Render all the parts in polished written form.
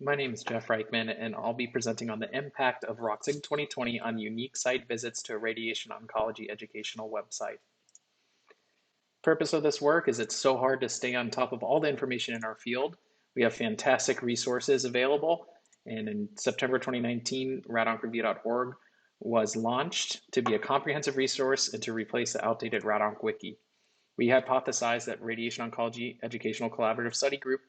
My name is Jeff Ryckman, and I'll be presenting on the impact of ROECSG 2020 on unique site visits to a radiation oncology educational website. Purpose of this work is it's so hard to stay on top of all the information in our field. We have fantastic resources available, and in September 2019, radoncreview.org was launched to be a comprehensive resource and to replace the outdated RADONC wiki. We hypothesized that Radiation Oncology Educational Collaborative Study Group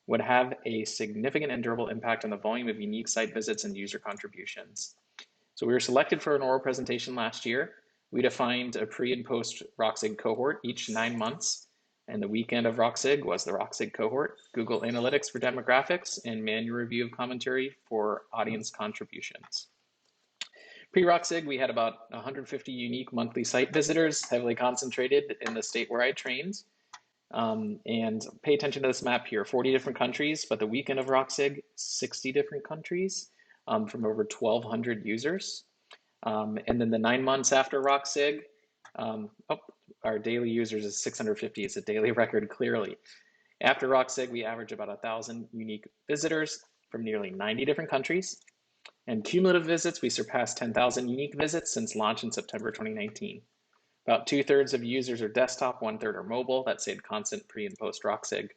would have a significant and durable impact on the volume of unique site visits and user contributions. So we were selected for an oral presentation last year. We defined a pre and post ROECSG cohort each 9 months, and the weekend of ROECSG was the ROECSG cohort, Google Analytics for demographics, and manual review of commentary for audience contributions. Pre-ROECSG, we had about 150 unique monthly site visitors, heavily concentrated in the state where I trained. And pay attention to this map here, 40 different countries, but the weekend of ROECSG, 60 different countries from over 1,200 users. And then the 9 months after ROECSG, our daily users is 650. It's a daily record, clearly. After ROECSG, we average about 1,000 unique visitors from nearly 90 different countries. And cumulative visits, we surpassed 10,000 unique visits since launch in September 2019. About 2/3 of users are desktop, 1/3 are mobile. That stayed constant pre and post ROECSG.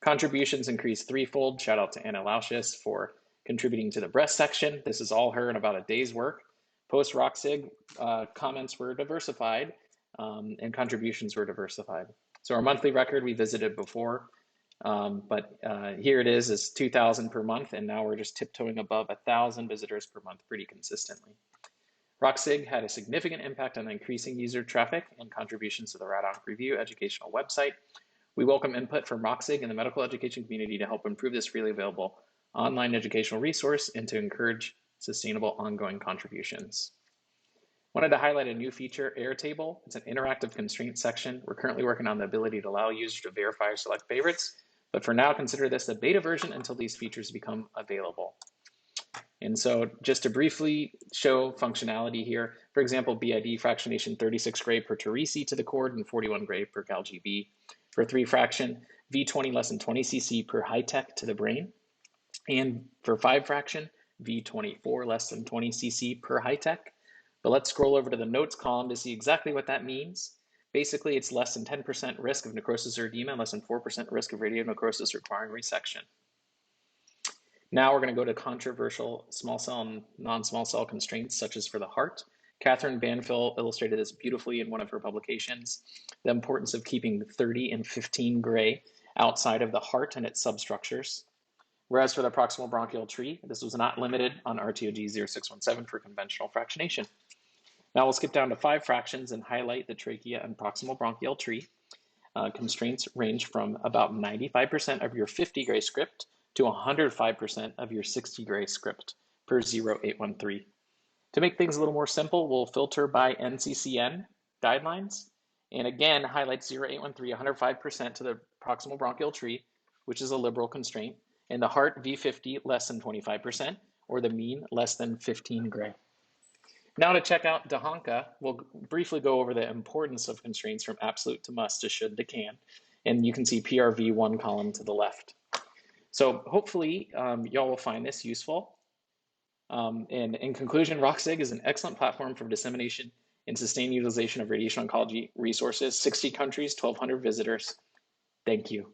Contributions increased threefold. Shout out to Anna Lausius for contributing to the breast section. This is all her in about a day's work. Post ROECSG comments were diversified and contributions were diversified. So our monthly record we visited before, but here it is 2,000 per month, and now we're just tiptoeing above 1,000 visitors per month pretty consistently. ROECSG had a significant impact on increasing user traffic and contributions to the RADONC Review educational website. We welcome input from ROECSG and the medical education community to help improve this freely available online educational resource and to encourage sustainable ongoing contributions. Wanted to highlight a new feature, AirTable. It's an interactive constraint section. We're currently working on the ability to allow users to verify or select favorites, but for now, consider this the beta version until these features become available. And so just to briefly show functionality here, for example, BID fractionation 36 gray per Teresi to the cord and 41 gray per CalGB. For 3 fraction, V20 less than 20 cc per high tech to the brain. And for 5 fraction, V24 less than 20 cc per high tech. But let's scroll over to the notes column to see exactly what that means. Basically, it's less than 10% risk of necrosis or edema, less than 4% risk of radionecrosis requiring resection. Now we're going to go to controversial small cell and non-small cell constraints, such as for the heart. Catherine Banfield illustrated this beautifully in one of her publications, the importance of keeping 30 and 15 gray outside of the heart and its substructures. Whereas for the proximal bronchial tree, this was not limited on RTOG 0617 for conventional fractionation. Now we'll skip down to 5 fractions and highlight the trachea and proximal bronchial tree. Constraints range from about 95% of your 50 gray script to 105% of your 60 gray script per 0813. To make things a little more simple, we'll filter by NCCN guidelines, and again, highlight 0813, 105% to the proximal bronchial tree, which is a liberal constraint, and the heart V50 less than 25%, or the mean less than 15 gray. Now to check out DHANCA, we'll briefly go over the importance of constraints from absolute to must to should to can, and you can see PRV1 column to the left. So hopefully y'all will find this useful. And in conclusion, ROECSG is an excellent platform for dissemination and sustained utilization of radiation oncology resources, 60 countries, 1,200 visitors. Thank you.